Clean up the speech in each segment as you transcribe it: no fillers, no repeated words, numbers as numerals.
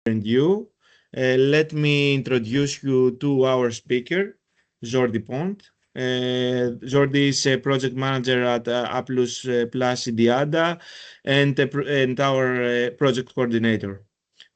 and you. Let me introduce you to our speaker, Jordi Pont. Jordi is a project manager at Applus Plus Diada and our project coordinator.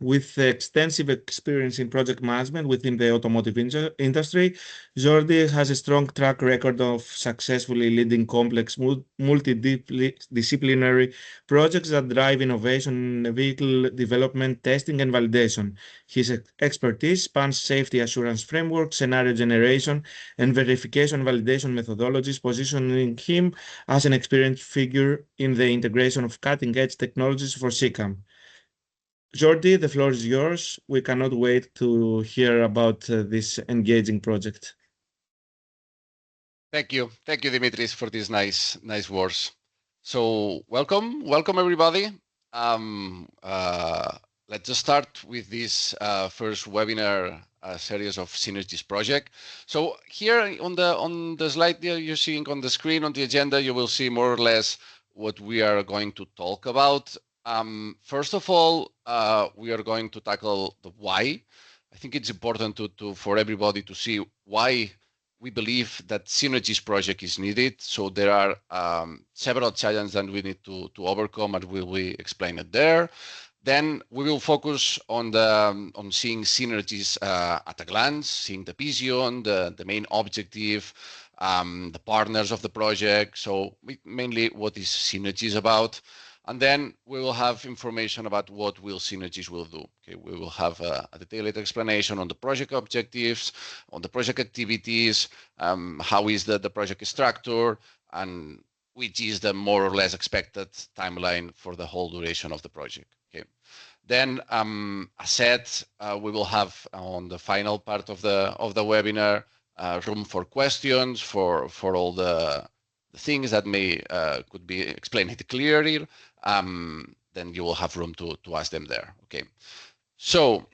With extensive experience in project management within the automotive industry, Jordi has a strong track record of successfully leading complex multidisciplinary projects that drive innovation in vehicle development, testing, and validation. His expertise spans safety assurance frameworks, scenario generation, and verification validation methodologies, positioning him as an experienced figure in the integration of cutting-edge technologies for CCAM. Jordi, the floor is yours. We cannot wait to hear about this engaging project. Thank you, Dimitris, for these nice words. So welcome everybody. Let's just start with this first webinar series of Synergies project. So here on the slide there you're seeing on the screen on the agenda, you will see more or less what we are going to talk about. First of all, we are going to tackle the why. I think it's important for everybody to see why we believe that Synergies project is needed. So there are several challenges that we need to overcome, and we will explain it there. Then we will focus on seeing synergies at a glance, seeing the vision, the main objective, the partners of the project. So mainly what is Synergies about. And then we will have information about what Synergies will do. Okay, we will have a detailed explanation on the project objectives, on the project activities, how is the project structure, and which is the more or less expected timeline for the whole duration of the project. Okay. Then, as said, we will have on the final part of the webinar room for questions for all the things that may could be explained clearly. Then you will have room to ask them there. Okay. So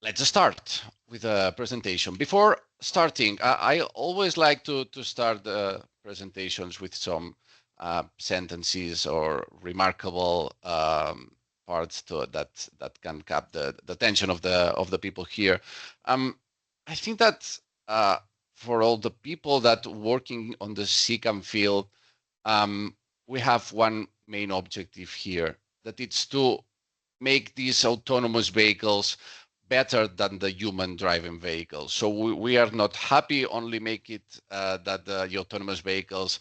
let's start with a presentation. Before starting, I always like to start the presentations with some sentences or remarkable parts that can cap the attention of the people here. I think that for all the people that working on the CCAM field, we have one main objective here, that it's to make these autonomous vehicles better than the human driving vehicles. So we are not happy only make it that the autonomous vehicles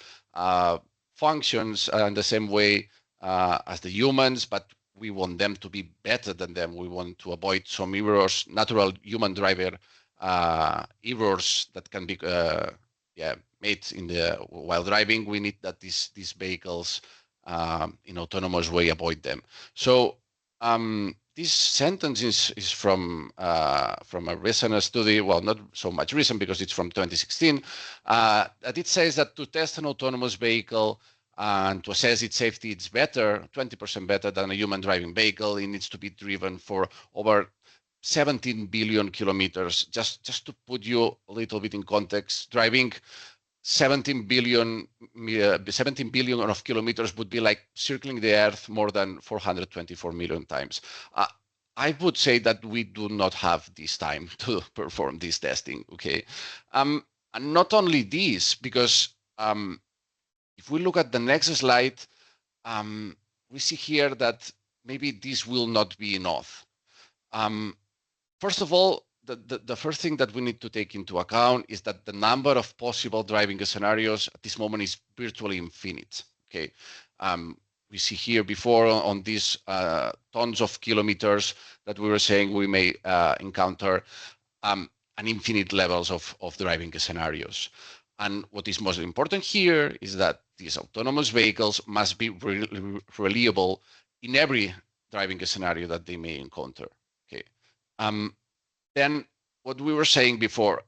functions in the same way as the humans, but we want them to be better than them. We want to avoid some errors, natural human driver errors that can be made while driving. We need that these vehicles in autonomous way avoid them. So this sentence is from a recent study, well, not so much recent because it's from 2016, that it says that to test an autonomous vehicle and to assess its safety, it's better, 20% better than a human driving vehicle. It needs to be driven for over 17 billion kilometers. Just to put you a little bit in context, driving 17 billion of kilometers would be like circling the Earth more than 424 million times. I would say that we do not have this time to perform this testing. Okay, and not only this, because if we look at the next slide, we see here that maybe this will not be enough. First of all, the first thing that we need to take into account is that the number of possible driving scenarios at this moment is virtually infinite. Okay, we see here before on these tons of kilometers that we were saying we may encounter an infinite levels of driving scenarios. And what is most important here is that these autonomous vehicles must be reliable in every driving scenario that they may encounter. Okay. Then what we were saying before,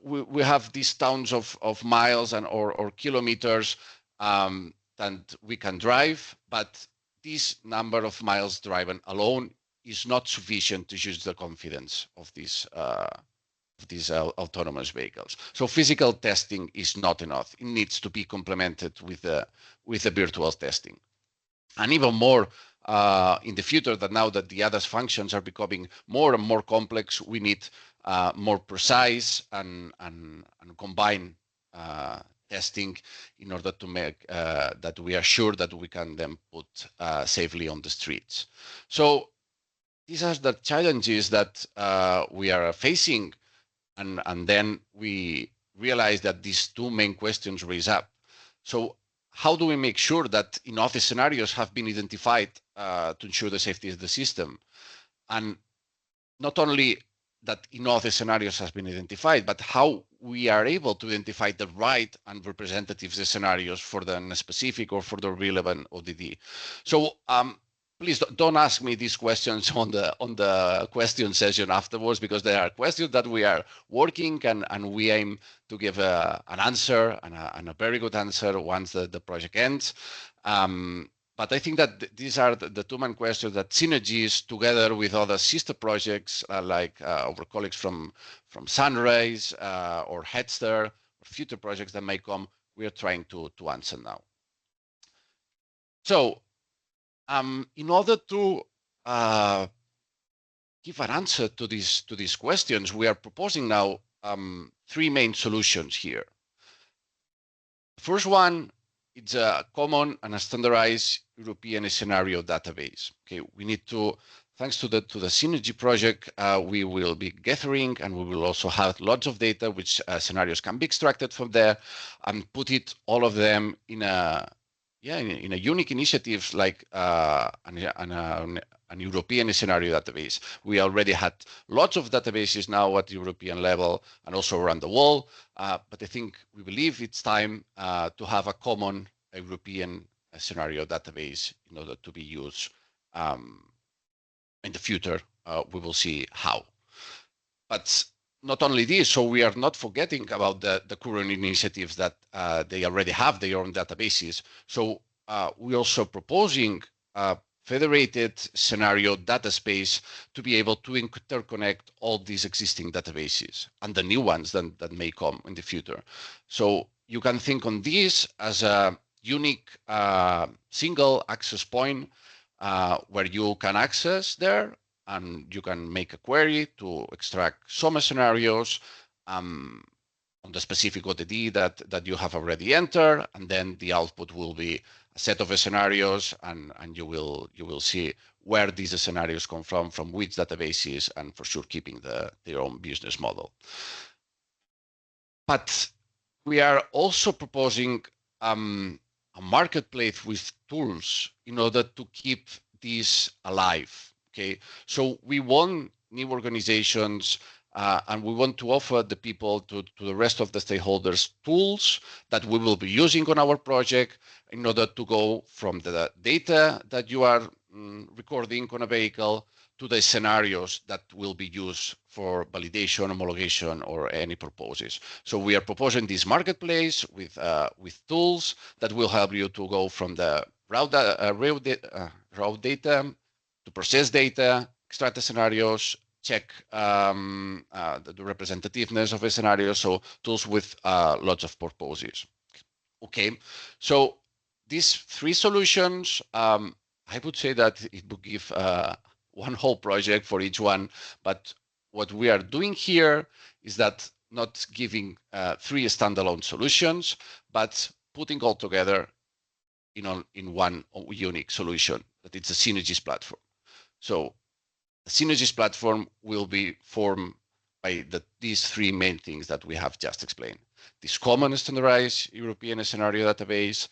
we have these tons of miles and or kilometers that we can drive, but this number of miles driven alone is not sufficient to use the confidence of these autonomous vehicles. So physical testing is not enough. It needs to be complemented with the virtual testing. And even more, in the future, that now that the ADAS functions are becoming more and more complex, we need more precise and combined testing in order to make that we are sure that we can then put safely on the streets. So these are the challenges that we are facing, and then we realize that these two main questions raise up. So how do we make sure that enough scenarios have been identified to ensure the safety of the system? And not only that enough scenarios has been identified, but how we are able to identify the right and representative scenarios for the specific or for the relevant ODD. So please don't ask me these questions on the question session afterwards, because there are questions that we are working and we aim to give an answer and a very good answer once the project ends. But I think that these are the two main questions that Synergies, together with other sister projects like our colleagues from Sunrise or Headster, or future projects that may come, we are trying to answer now. So in order to give an answer to these questions, we are proposing now three main solutions here. The first one, it's a common and a standardized European scenario database. Okay, we need to, thanks to the Synergy project, we will be gathering, and we will also have lots of data which scenarios can be extracted from there and put it, all of them, in a unique initiative like an European scenario database. We already had lots of databases now at the European level and also around the world, but I think we believe it's time to have a common European scenario database in order to be used in the future. We will see how. But not only this, so we are not forgetting about the current initiatives that they already have their own databases. So we're also proposing Federated Scenario Dataspace to be able to interconnect all these existing databases and the new ones that may come in the future. So you can think on this as a unique single access point where you can access there, and you can make a query to extract some scenarios on the specific ODD that you have already entered, and then the output will be a set of scenarios, and you will see where these scenarios come from which databases, and for sure keeping their own business model. But we are also proposing a marketplace with tools in order to keep this alive. Okay, so we want new organizations and we want to offer the people to the rest of the stakeholders tools that we will be using on our project in order to go from the data that you are recording on a vehicle to the scenarios that will be used for validation, homologation, or any purposes. So we are proposing this marketplace with tools that will help you to go from the raw data to process data, extract the scenarios, check the representativeness of a scenario, so tools with lots of purposes. Okay, so these three solutions, I would say that it would give one whole project for each one, but what we are doing here is that not giving three standalone solutions, but putting all together in one unique solution, that it's a Synergies platform. So the Synergies platform will be formed by these three main things that we have just explained. This common standardized European scenario database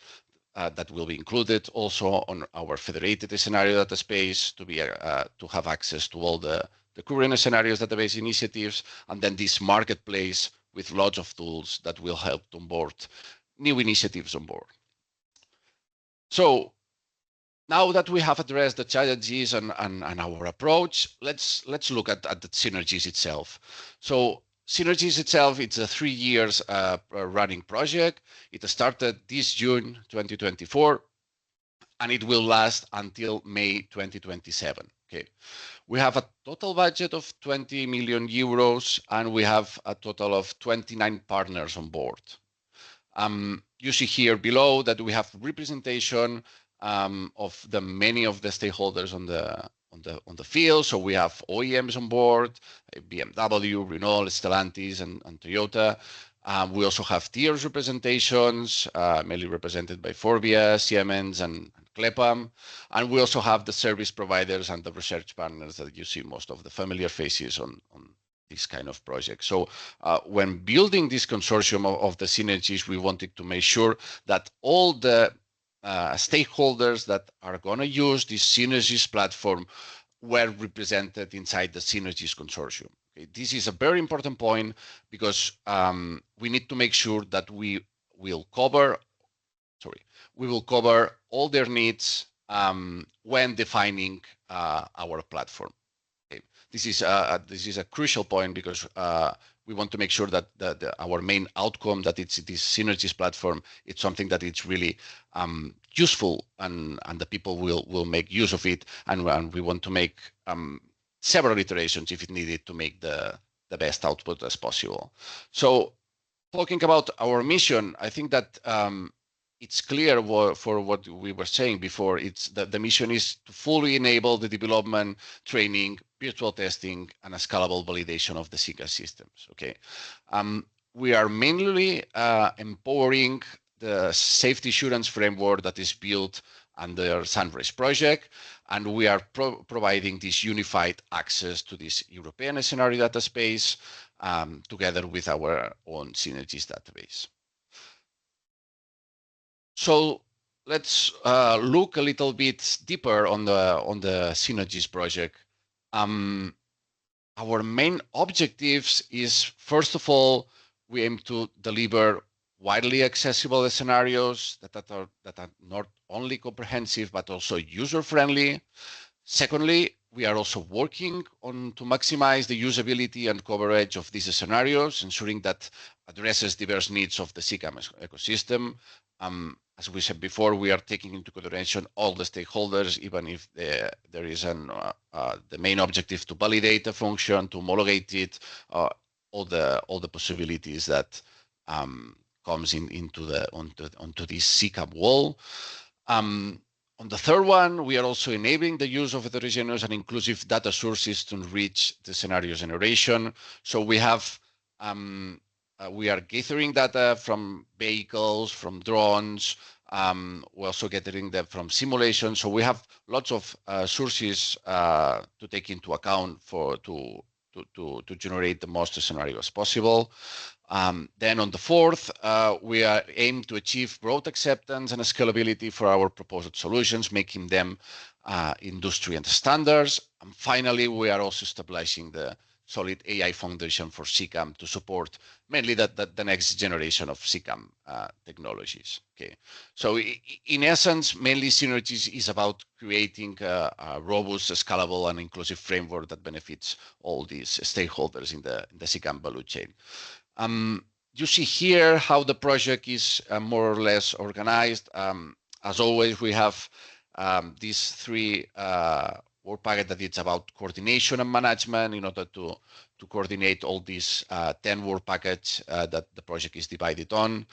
that will be included also on our Federated Scenario Dataspace to have access to all the current scenarios database initiatives, and then this marketplace with lots of tools that will help to onboard new initiatives on board. So now that we have addressed the challenges and our approach, let's look at the Synergies itself. So Synergies itself, it's a 3 years running project. It started this June 2024, and it will last until May 2027. Okay, we have a total budget of 20 million euros, and we have a total of 29 partners on board. You see here below that we have representation of the many of the stakeholders on the field. So we have OEMs on board, BMW, Renault, Stellantis, and Toyota. We also have tiers representations, mainly represented by Forvia, Siemens, and Clepam. And we also have the service providers and the research partners that you see most of the familiar faces on this kind of project. So when building this consortium of the synergies, we wanted to make sure that all the stakeholders that are going to use this synergies platform were represented inside the synergies consortium. Okay, this is a very important point because we need to make sure that we will cover all their needs when defining our platform. Okay. This is a crucial point because we want to make sure that our main outcome, that it's this synergies platform, it's something that it's really useful and the people will make use of it, and we want to make several iterations if it needed to make the best output as possible. So talking about our mission, I think that it's clear for what we were saying before. It's that the mission is to fully enable the development, training, virtual testing, and a scalable validation of the CCAM systems. Okay, we are mainly empowering the safety assurance framework that is built under SYNERGIES project, and we are providing this unified access to this European scenario dataspace together with our own SYNERGIES database. So let's look a little bit deeper on the SYNERGIES project. Our main objectives is, first of all, we aim to deliver widely accessible scenarios that are not only comprehensive but also user-friendly. Secondly, we are also working on to maximize the usability and coverage of these scenarios, ensuring that addresses diverse needs of the CCAM ecosystem. As we said before, we are taking into consideration all the stakeholders, even if there is the main objective to validate a function, to homologate it, all the possibilities that comes onto this CCAM wall. On the third one, we are also enabling the use of heterogeneous and inclusive data sources to enrich the scenario generation. So we have we are gathering data from vehicles, from drones. We're also gathering them from simulations. So we have lots of sources to take into account to generate the most scenarios possible. Then on the fourth, we are aiming to achieve broad acceptance and scalability for our proposed solutions, making them industry and standards. And finally, we are also establishing the solid AI foundation for CCAM to support mainly the next generation of CCAM technologies. Okay, so in essence, mainly SYNERGIES is about creating a robust, scalable, and inclusive framework that benefits all these stakeholders in the CCAM value chain. You see here how the project is more or less organized. As always, we have these three work packet that it's about coordination and management in order to coordinate all these 10 work packets that the project is divided on.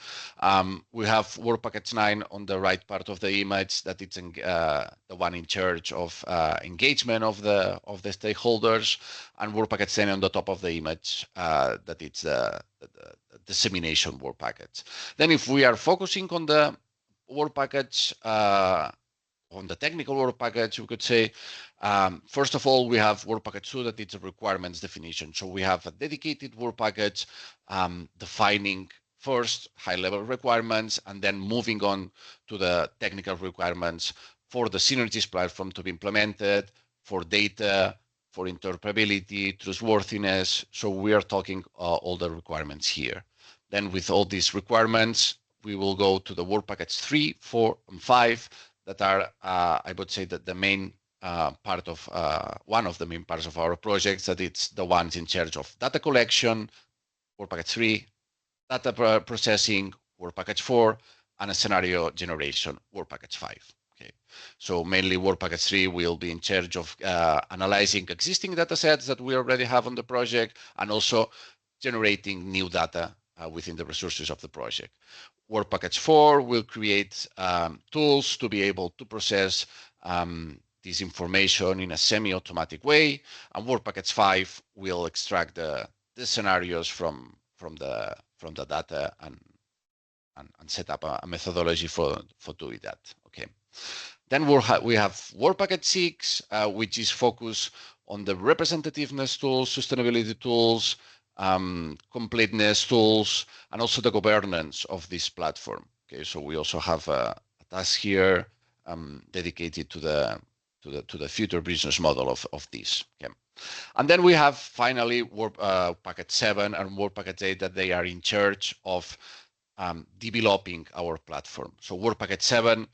We have work package 9 on the right part of the image, that it's the one in charge of engagement of the stakeholders, and work package 10 on the top of the image, that it's the dissemination work package. Then if we are focusing on the work package, on the technical work package, we could say, first of all, we have work package 2, that it's a requirements definition. So we have a dedicated work package defining first high-level requirements and then moving on to the technical requirements for the SYNERGIES platform to be implemented, for data, for interoperability, trustworthiness. So we are talking all the requirements here. Then with all these requirements, we will go to the work package 3, 4, and 5, that are, I would say, that the main part of one of the main parts of our projects, that it's the ones in charge of data collection, work package 3, data processing, work package 4, and a scenario generation, work package 5. Okay, so mainly work package 3 will be in charge of analyzing existing data sets that we already have on the project, and also generating new data within the resources of the project. Work Package 4 will create tools to be able to process this information in a semi-automatic way, and Work Package 5 will extract the scenarios from the data and set up a methodology for doing that. Okay. Then we have Work Package 6, which is focused on the representativeness tools, sustainability tools, completeness tools, and also the governance of this platform. Okay, so we also have a task here dedicated to the future business model of this. Okay. And then we have finally Work Package 7 and Work Package 8 that they are in charge of developing our platform. So Work Package 7,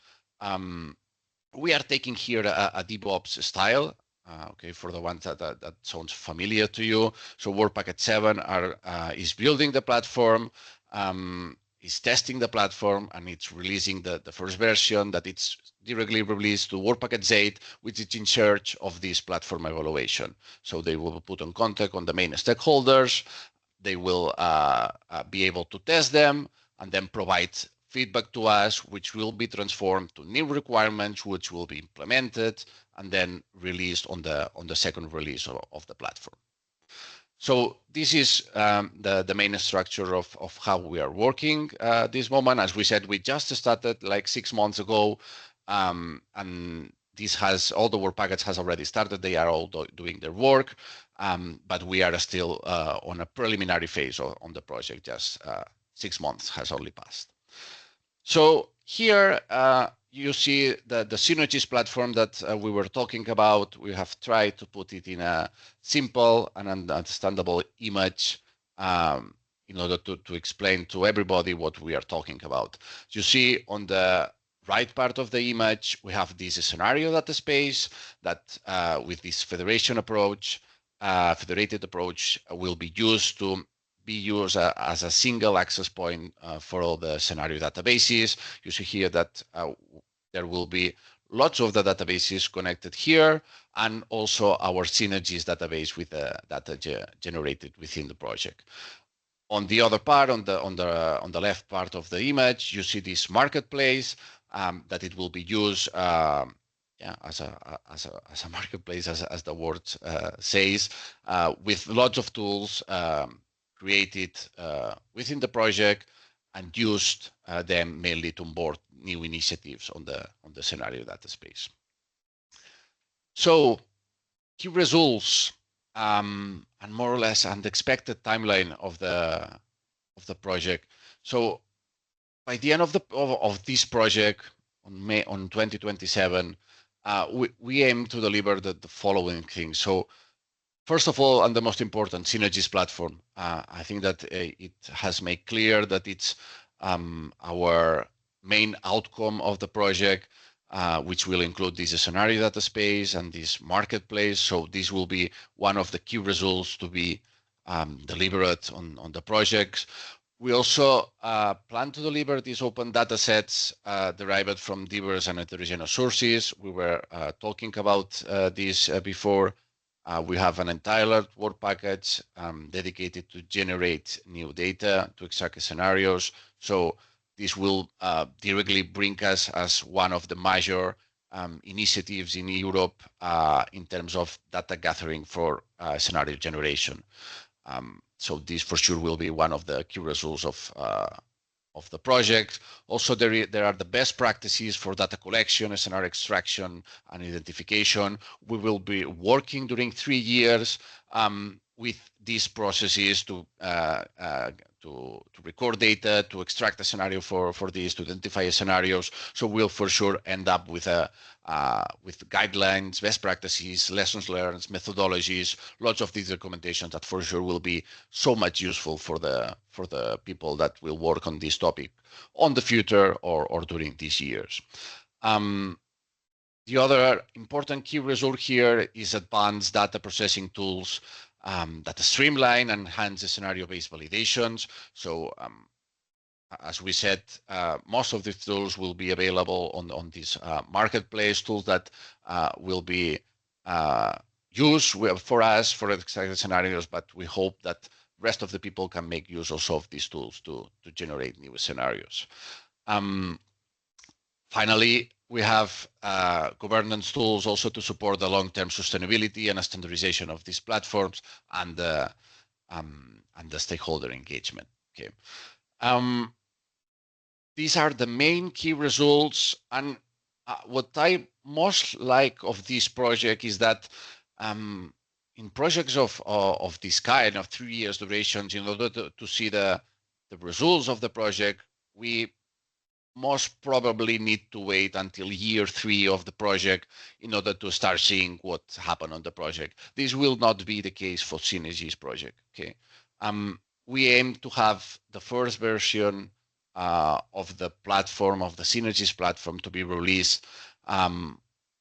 we are taking here a DevOps style. Okay, for the ones that sounds familiar to you. So Work Package 7 is building the platform, is testing the platform, and it's releasing the first version that it's directly released to Work Package 8, which is in charge of this platform evaluation. So they will put in contact on the main stakeholders. They will be able to test them and then provide feedback to us, which will be transformed to new requirements, which will be implemented and then released on the second release of the platform. So this is the main structure of how we are working this moment. As we said, we just started like 6 months ago, and this has all the work package has already started. They are all doing their work, but we are still on a preliminary phase on the project. Just 6 months has only passed. So here you see the Synergies platform that we were talking about. We have tried to put it in a simple and understandable image in order to explain to everybody what we are talking about. You see on the right part of the image, we have this scenario dataspace that with this federated approach will be used as a single access point for all the scenario databases. You see here that there will be lots of the databases connected here, and also our Synergies database with the data generated within the project. On the other part, on the left part of the image, you see this marketplace that it will be used as a marketplace, as the word says, with lots of tools created within the project and used them mainly to onboard new initiatives on the scenario dataspace. So key results and more or less an expected timeline of the project. So by the end of this project on 2027, we aim to deliver the following things. So first of all, and the most important, Synergies platform. I think that it has made clear that it's our main outcome of the project, which will include this scenario dataspace and this marketplace. So this will be one of the key results to be delivered on the projects. We also plan to deliver these open data sets derived from diverse and heterogeneous sources. We were talking about this before. We have an entire work package dedicated to generate new data, to extract scenarios. So this will directly bring us as one of the major initiatives in Europe in terms of data gathering for scenario generation. So this for sure will be one of the key results of the project. Also, there are the best practices for data collection, scenario extraction, and identification. We will be working during 3 years with these processes to record data, to extract a scenario for this, to identify scenarios. So we'll for sure end up with guidelines, best practices, lessons learned, methodologies, lots of these recommendations that for sure will be so much useful for the people that will work on this topic on the future or during these years. The other important key result here is advanced data processing tools that streamline and enhance the scenario-based validations. So as we said, most of these tools will be available on this marketplace, tools that will be used for us for extracted scenarios, but we hope that rest of the people can make use also of these tools to generate new scenarios. Finally, we have governance tools also to support the long-term sustainability and standardization of these platforms and the stakeholder engagement. Okay, these are the main key results, and what I most like of this project is that in projects of this kind of 3 years durations, in order to see the results of the project, we most probably need to wait until year 3 of the project in order to start seeing what happened on the project. This will not be the case for SYNERGIES project. Okay, we aim to have the first version of the platform, of the SYNERGIES platform, to be released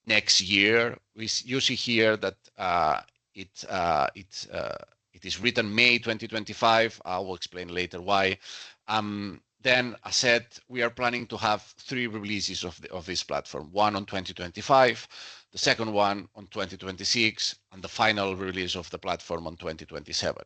next year. You see here that it is written May 2025. I will explain later why. Then, as said, we are planning to have 3 releases of this platform, one on 2025, the second one on 2026, and the final release of the platform on 2027.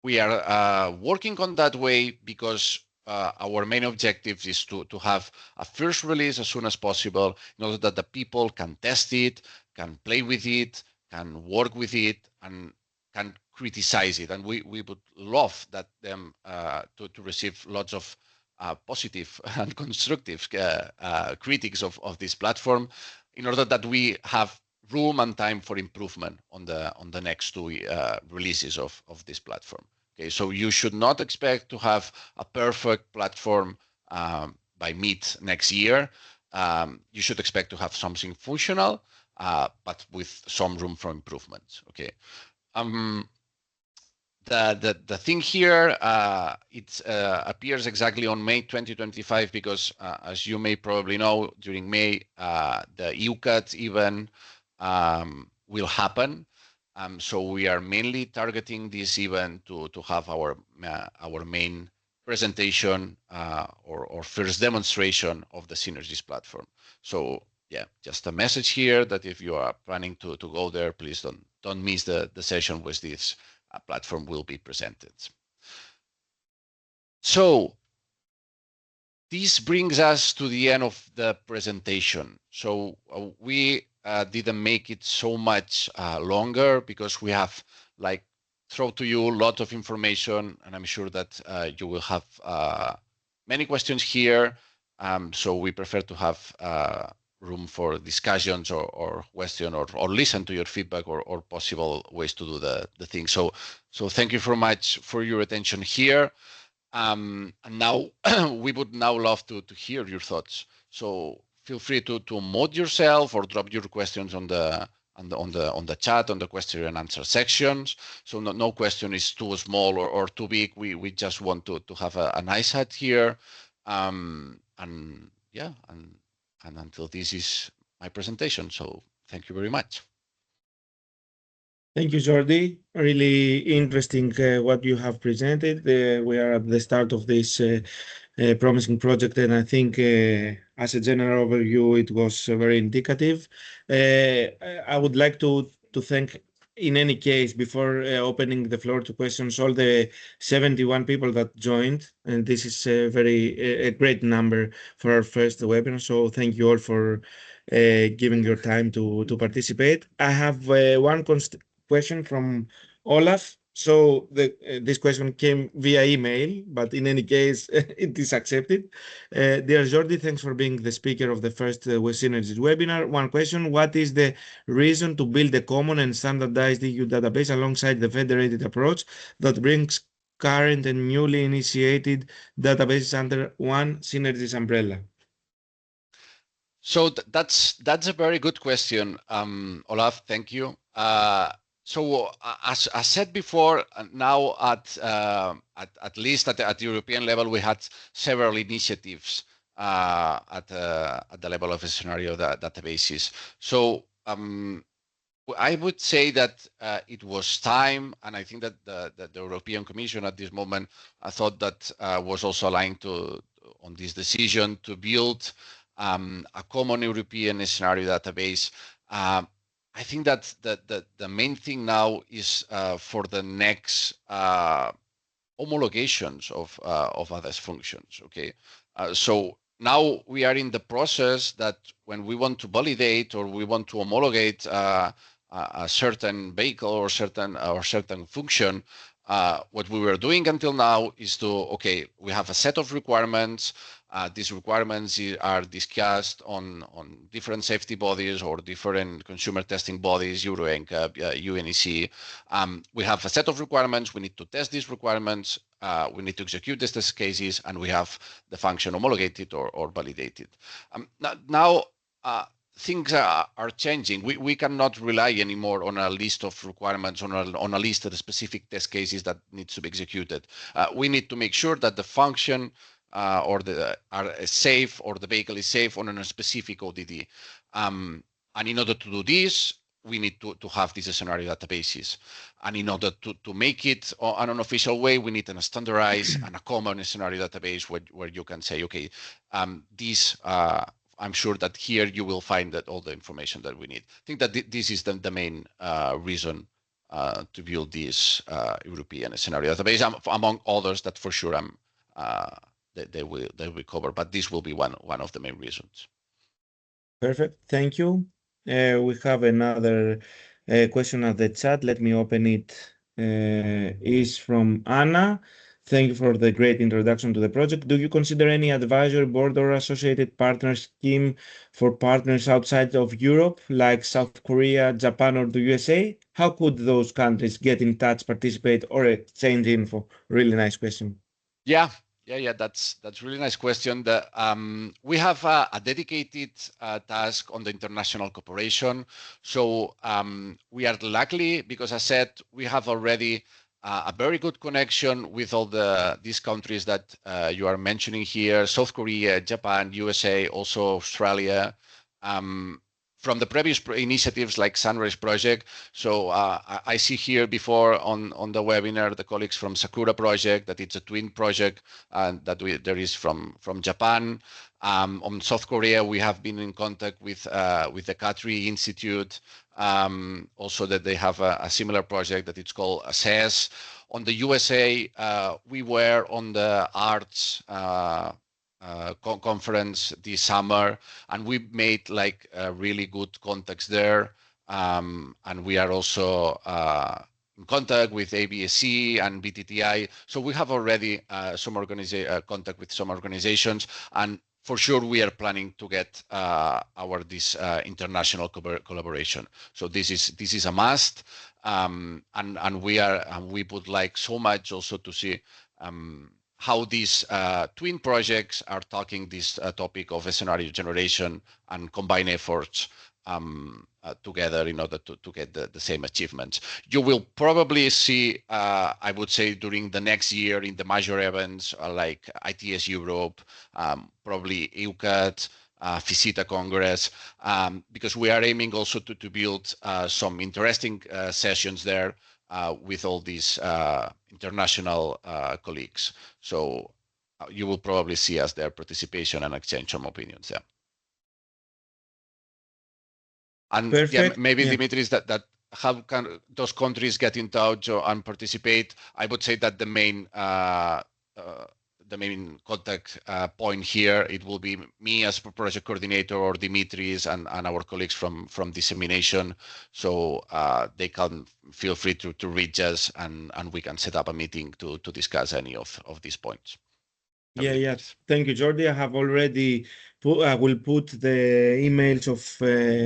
We are working on that way because our main objective is to have a first release as soon as possible in order that the people can test it, can play with it, can work with it, and can criticize it. And we would love that them to receive lots of positive and constructive critics of this platform in order that we have room and time for improvement on the next 2 releases of this platform. Okay, so you should not expect to have a perfect platform by mid next year. You should expect to have something functional, but with some room for improvement. Okay. The thing here, it appears exactly on May 2025 because, as you may probably know, during May, the EUCAT event will happen. So we are mainly targeting this event to have our main presentation or first demonstration of the SYNERGIES platform. So yeah, just a message here that if you are planning to go there, please don't miss the session with this platform will be presented. So this brings us to the end of the presentation. So we didn't make it so much longer because we have thrown to you a lot of information, and I'm sure that you will have many questions here. So we prefer to have room for discussions or question or listen to your feedback or possible ways to do the thing. So thank you very much for your attention here. And now we would now love to hear your thoughts. So feel free to unmute yourself or drop your questions on the chat, on the question and answer sections. So no question is too small or too big. We just want to have a nice chat here. And yeah, and until this is my presentation. So thank you very much. Thank you, Jordi. Really interesting what you have presented. We are at the start of this promising project, and I think as a general overview, it was very indicative. I would like to thank, in any case, before opening the floor to questions, all the 71 people that joined, and this is a great number for our first webinar. So thank you all for giving your time to participate. I have one question from Olaf. So this question came via email, but in any case, it is accepted. Dear Jordi, thanks for being the speaker of the first SYNERGIES webinar. One question: what is the reason to build a common and standardized EU database alongside the federated approach that brings current and newly initiated databases under one SYNERGIES umbrella? So that's a very good question, Olaf. Thank you. So as I said before, now at least at the European level, we had several initiatives at the level of scenario databases. So I would say that it was time, and I think that the European Commission at this moment, I thought that was also aligned on this decision to build a common European scenario database. I think that the main thing now is for the next homologations of others functions. Okay, so now we are in the process that when we want to validate or we want to homologate a certain vehicle or certain function, what we were doing until now is to, okay, we have a set of requirements. These requirements are discussed on different safety bodies or different consumer testing bodies, Euro NCAP, UNEC. We have a set of requirements. We need to test these requirements. We need to execute these test cases, and we have the function homologated or validated. Now things are changing. We cannot rely anymore on a list of requirements, on a list of specific test cases that needs to be executed. We need to make sure that the function or are safe, or the vehicle is safe on a specific ODD. And in order to do this, we need to have these scenario databases. And in order to make it on an official way, we need a standardized and a common scenario database where you can say, okay, I'm sure that here you will find that all the information that we need. I think that this is the main reason to build this European scenario database, among others that for sure they will cover, but this will be one of the main reasons. Perfect, thank you. We have another question at the chat. Let me open it. Is from Anna. Thank you for the great introduction to the project. Do you consider any advisory board or associated partner scheme for partners outside of Europe, like South Korea, Japan, or the USA? How could those countries get in touch, participate, or exchange info? Really nice question. Yeah, that's really nice question. We have a dedicated task on the international cooperation. So we are lucky because I said we have already a very good connection with all these countries that you are mentioning here: South Korea, Japan, USA, also Australia. From the previous initiatives like Sunrise Project. So I see here before on the webinar the colleagues from Sakura Project, that it's a twin project, and that there is from Japan. On South Korea, we have been in contact with the Katri Institute, also that they have a similar project that it's called ASSESS. On the USA, we were on the arts conference this summer, and we made like really good contacts there, and we are also in contact with ABSC and BTTI. So we have already some contact with some organizations, and for sure we are planning to get this international collaboration. So this is a must, and we would like so much also to see how these twin projects are talking this topic of scenario generation and combine efforts together in order to get the same achievements. You will probably see, I would say, during the next year in the major events like ITS Europe, probably EUCAT, FISITA Congress, because we are aiming also to build some interesting sessions there with all these international colleagues. So you will probably see us there, participation and exchange some opinions. Yeah. And Perfect. yeah, maybe Dimitris, that how can those countries get in touch and participate? I would say that the main contact point here, it will be me as project coordinator, or Dimitris and our colleagues from dissemination. So they can feel free to reach us, and we can set up a meeting to discuss any of these points. Yeah. Thank you, Jordi. I have already I will put the emails of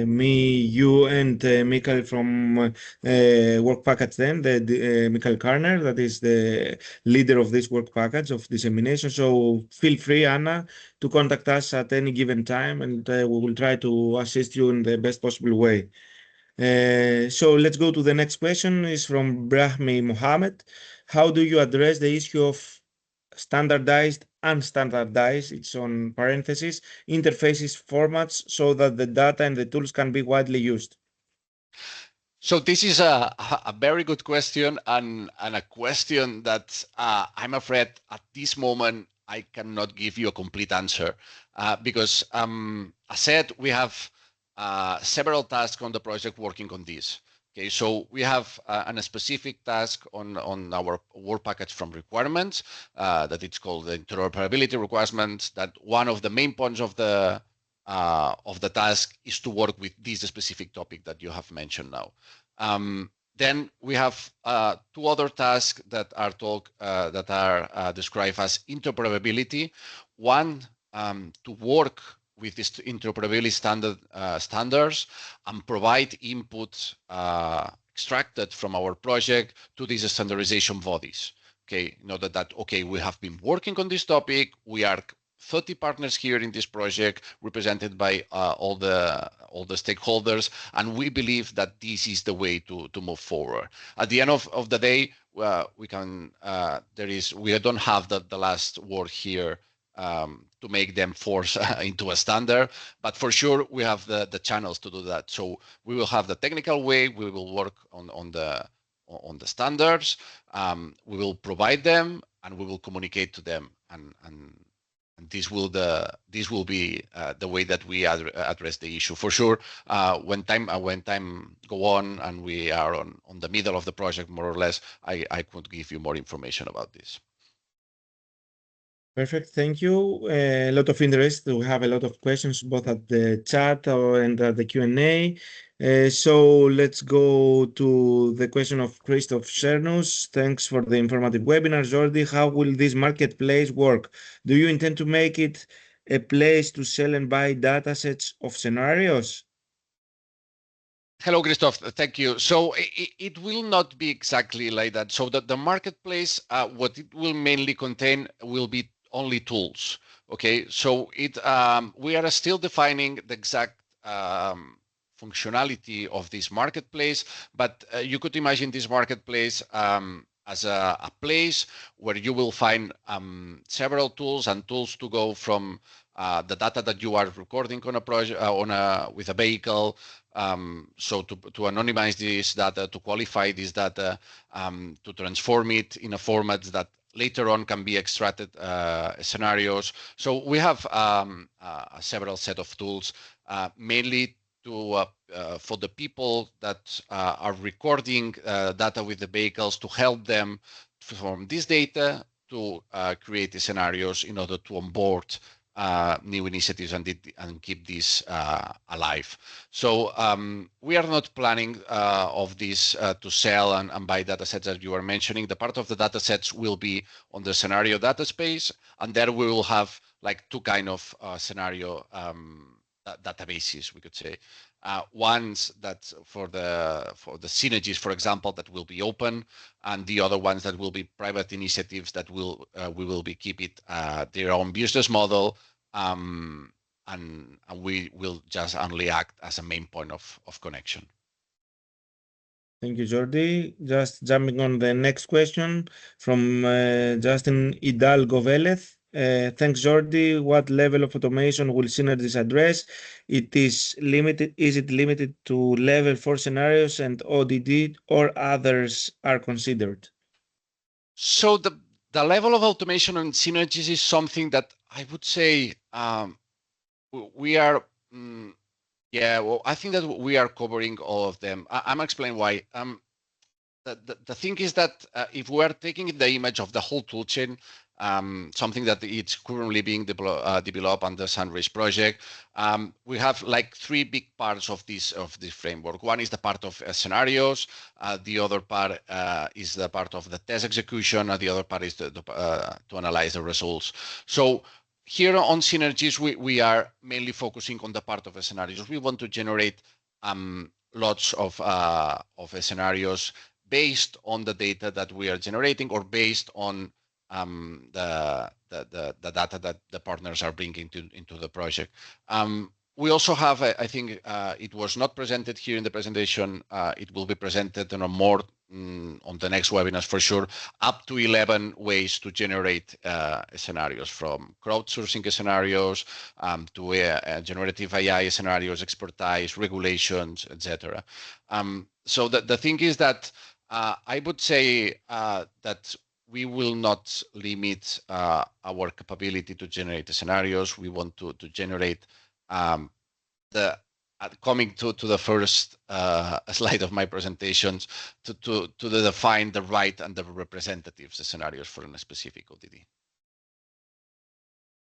me, you, and Michael from work package then, the Michael Karner, that is the leader of this work package of dissemination. So feel free, Anna, to contact us at any given time, and we will try to assist you in the best possible way. So let's go to the next question. Is from Brahmi Mohammed. How do you address the issue of standardized, unstandardized, it's on parentheses, interfaces formats so that the data and the tools can be widely used? So this is a very good question, and a question that I'm afraid at this moment I cannot give you a complete answer, because as said, we have several tasks on the project working on this. Okay, so we have a specific task on our work package from requirements that it's called the interoperability requirements. That one of the main points of the task is to work with this specific topic that you have mentioned now. Then we have two other tasks that are described as interoperability. One, to work with these interoperability standards and provide input extracted from our project to these standardization bodies. Okay, in order that, okay, we have been working on this topic, we are 30 partners here in this project represented by all the stakeholders, and we believe that this is the way to move forward. At the end of the day, we don't have the last word here to make them force into a standard, but for sure we have the channels to do that. So we will have the technical way, we will work on the standards, we will provide them, and we will communicate to them, and this will be the way that we address the issue. For sure, when time go on and we are on the middle of the project, more or less, I could give you more information about this. Perfect, thank you. A lot of interest. We have a lot of questions both at the chat and at the Q&A. So let's go to the question of Christoph Chernus. Thanks for the informative webinar, Jordi. How will this marketplace work? Do you intend to make it a place to sell and buy datasets of scenarios? Hello, Christoph. Thank you. So it will not be exactly like that. So the marketplace, what it will mainly contain will be only tools. Okay, so we are still defining the exact functionality of this marketplace, but you could imagine this marketplace as a place where you will find several tools to go from the data that you are recording on a project with a vehicle. So to anonymize this data, to qualify this data, to transform it in a format that later on can be extracted scenarios. So we have several set of tools, mainly for the people that are recording data with the vehicles, to help them from this data to create the scenarios in order to onboard new initiatives and keep this alive. So we are not planning of this to sell and buy data sets that you are mentioning. The part of the data sets will be on the scenario dataspace, and there we will have like two kind of scenario databases, we could say. Ones that for the SYNERGIES, for example, that will be open, and the other ones that will be private initiatives that we will be keep it their own business model, and we will just only act as a main point of connection. Thank you, Jordi. Just jumping on the next question from Justin Hidalgo Velez. Thanks, Jordi. What level of automation will SYNERGIES address? Is it limited to level 4 scenarios and ODD, or others are considered? So the level of automation on SYNERGIES is something that I would say we are. Yeah, well, I think that we are covering all of them. I'm explaining why. The thing is that if we are taking the image of the whole toolchain, something that it's currently being developed on the SYNERGIES project, we have like three big parts of this framework. One is the part of scenarios, the other part is the part of the test execution, and the other part is to analyze the results. So here on SYNERGIES, we are mainly focusing on the part of the scenarios. We want to generate lots of scenarios based on the data that we are generating, or based on the data that the partners are bringing into the project. We also have, I think it was not presented here in the presentation, it will be presented on a more on the next webinars for sure, up to 11 ways to generate scenarios, from crowdsourcing scenarios to generative AI scenarios, expertise, regulations, etc. So the thing is that I would say that we will not limit our capability to generate the scenarios. We want to generate the coming to the first slide of my presentations to define the right and the representative scenarios for a specific ODD.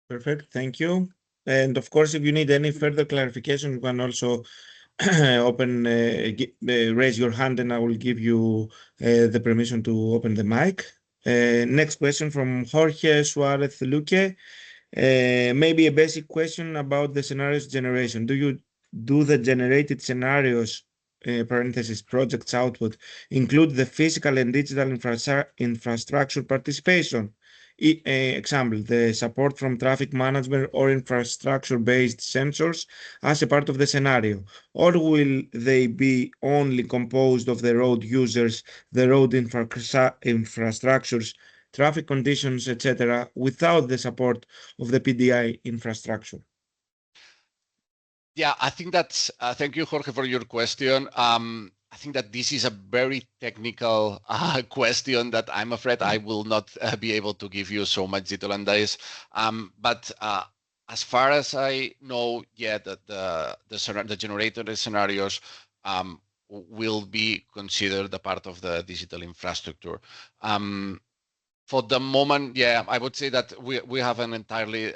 Perfect, thank you. And of course, if you need any further clarification, you can also raise your hand and I will give you the permission to open the mic. Next question from Jorge Suarez Luque. Maybe a basic question about the scenarios generation. Do you do the generated scenarios, parenthesis, projects output, include the physical and digital infrastructure participation? Example, the support from traffic management or infrastructure-based sensors as a part of the scenario, or will they be only composed of the road users, the road infrastructures, traffic conditions, etc., without the support of the PDI infrastructure? Yeah, I think that's, thank you, Jorge, for your question. I think that this is a very technical question that I'm afraid I will not be able to give you so much detail on this. But as far as I know, yeah, that the generated scenarios will be considered a part of the digital infrastructure. For the moment, yeah, I would say that we have an entirely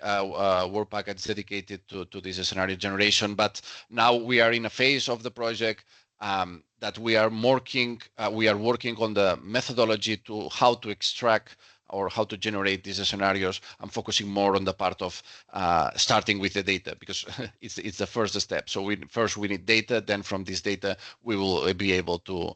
work package dedicated to this scenario generation, but now we are in a phase of the project that we are working on the methodology to how to extract or how to generate these scenarios. I'm focusing more on the part of starting with the data because it's the first step. So first we need data, then from this data we will be able to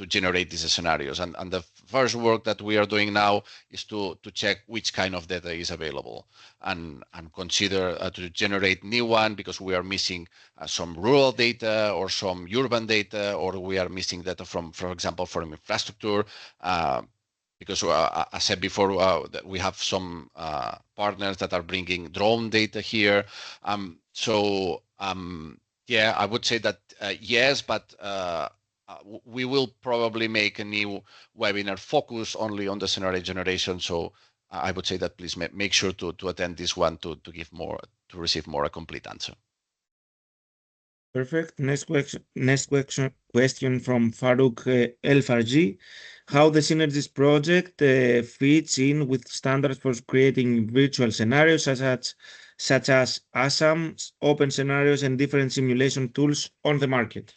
generate these scenarios. And the first work that we are doing now is to check which kind of data is available and consider to generate new one because we are missing some rural data or some urban data, or we are missing data from, for example, from infrastructure. Because I said before that we have some partners that are bringing drone data here. Yeah, I would say that yes, but we will probably make a new webinar focus only on the scenario generation. So I would say that please make sure to attend this one to receive more a complete answer. Perfect. Next question from Farouk El Farji. How the Synergies project fits in with standards for creating virtual scenarios such as ASAM, open scenarios, and different simulation tools on the market?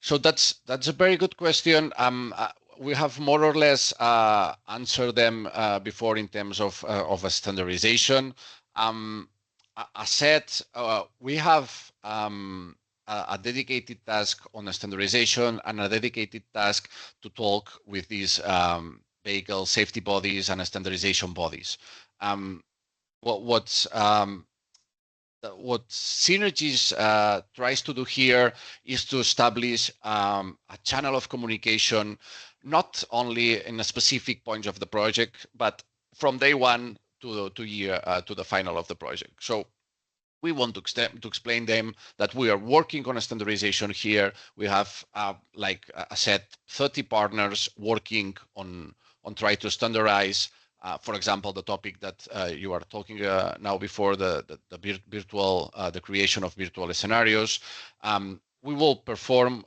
So that's a very good question. We have more or less answered them before in terms of a standardization. I said we have a dedicated task on a standardization and a dedicated task to talk with these vehicle safety bodies and standardization bodies. What Synergies tries to do here is to establish a channel of communication, not only in a specific point of the project, but from day one to the final of the project. So we want to explain them that we are working on a standardization here. We have, like I said, 30 partners working on try to standardize. For example, the topic that you are talking now before the creation of virtual scenarios. We will perform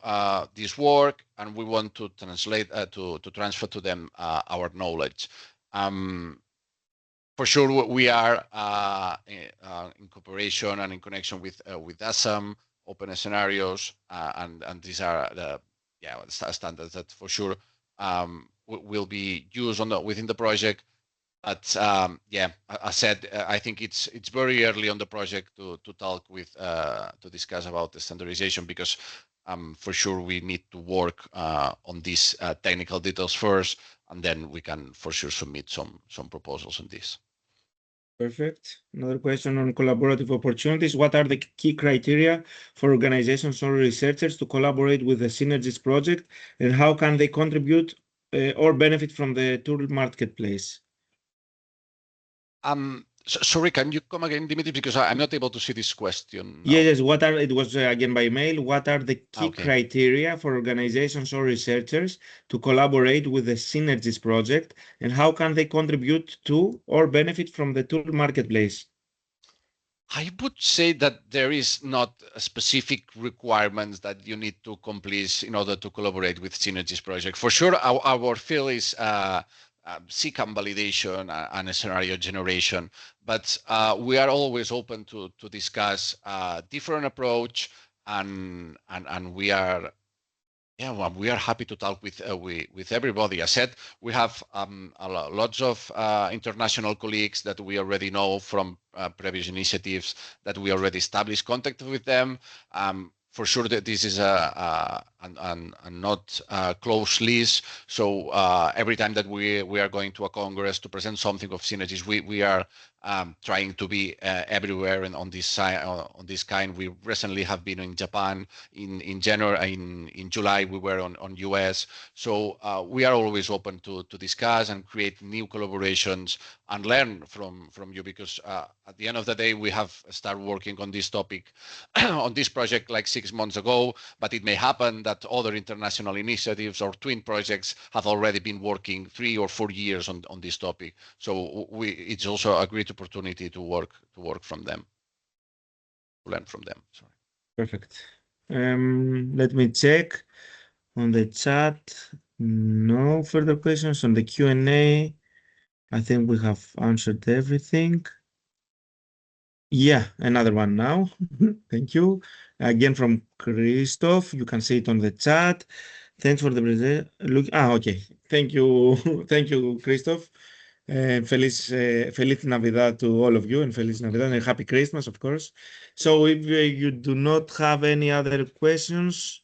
this work, and we want to translate to transfer to them our knowledge. For sure, we are in cooperation and in connection with ASAM, open scenarios, and these are the standards that for sure will be used within the project. But yeah, I said I think it's very early on the project to talk with to discuss about the standardization because for sure we need to work on these technical details first, and then we can for sure submit some proposals on this. Perfect. Another question on collaborative opportunities. What are the key criteria for organizations or researchers to collaborate with the Synergies project, and how can they contribute or benefit from the tool marketplace? Sorry, can you come again, Dimitri, because I'm not able to see this question now. Yes, it was again by mail. What are the key criteria for organizations or researchers to collaborate with the Synergies project, and how can they contribute to or benefit from the tool marketplace? I would say that there is not a specific requirements that you need to complete in order to collaborate with Synergies project. For sure, our field is CCAM validation and scenario generation, but we are always open to discuss different approach, and we are. Yeah, well, we are happy to talk with everybody. As said, we have lots of international colleagues that we already know from previous initiatives, that we already established contact with them. For sure that this is a not close list. So every time that we are going to a congress to present something of Synergies, we are trying to be everywhere and on this kind. We recently have been in Japan in January, in July we were on US. So we are always open to discuss and create new collaborations and learn from you, because at the end of the day we have started working on this topic on this project like 6 months ago, but it may happen that other international initiatives or twin projects have already been working 3 or 4 years on this topic. So it's also a great opportunity to work from them, to learn from them. Sorry. Perfect. Let me check on the chat. No further questions on the Q&A. I think we have answered everything. Yeah, another one now. Thank you. Again from Christoph. You can see it on the chat. Thanks for the present. Okay. Thank you. Thank you, Christoph. Feliz Navidad to all of you, and Feliz Navidad and Happy Christmas, of course. So if you do not have any other questions,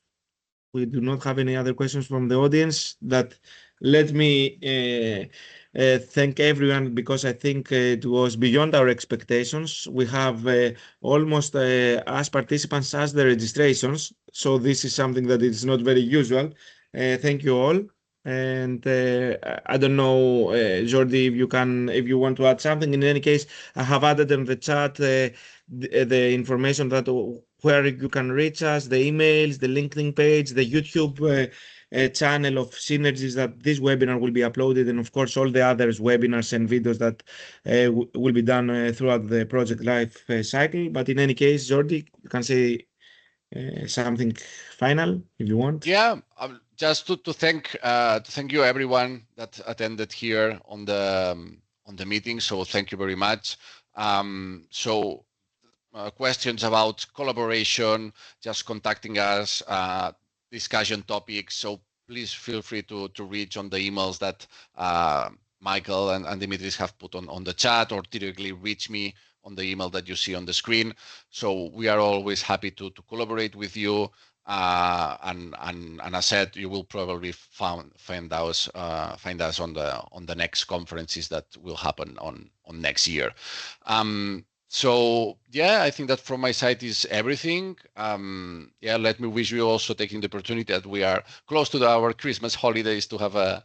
we do not have any other questions from the audience, that let me thank everyone, because I think it was beyond our expectations. We have almost as participants as the registrations, so this is something that is not very usual. Thank you all. And I don't know, Jordi, if you want to add something. In any case, I have added in the chat the information that where you can reach us, the emails, the LinkedIn page, the YouTube channel of Synergies, that this webinar will be uploaded, and of course all the others webinars and videos that will be done throughout the project life cycle. But in any case, Jordi, you can say something final if you want. Yeah, just to thank you everyone that attended here on the meeting. So thank you very much. Questions about collaboration, just contacting us, discussion topics. So please feel free to reach on the emails that Michael and Dimitris have put on the chat, or directly reach me on the email that you see on the screen. So we are always happy to collaborate with you. And as I said, you will probably find us on the next conferences that will happen on next year. So yeah, I think that from my side is everything. Yeah, let me wish you also, taking the opportunity that we are close to our Christmas holidays, to have a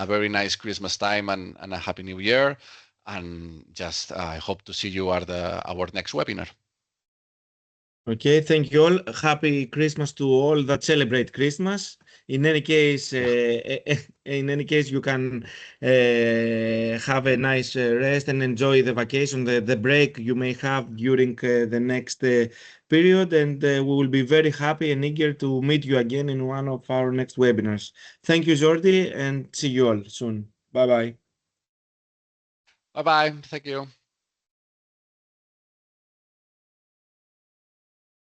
very nice Christmas time and a happy New Year. And just I hope to see you at our next webinar. Okay, thank you all. Happy Christmas to all that celebrate Christmas. In any case, you can have a nice rest and enjoy the vacation, the break you may have during the next period. And we will be very happy and eager to meet you again in one of our next webinars. Thank you, Jordi, and see you all soon. Bye-bye. Bye-bye. Thank you.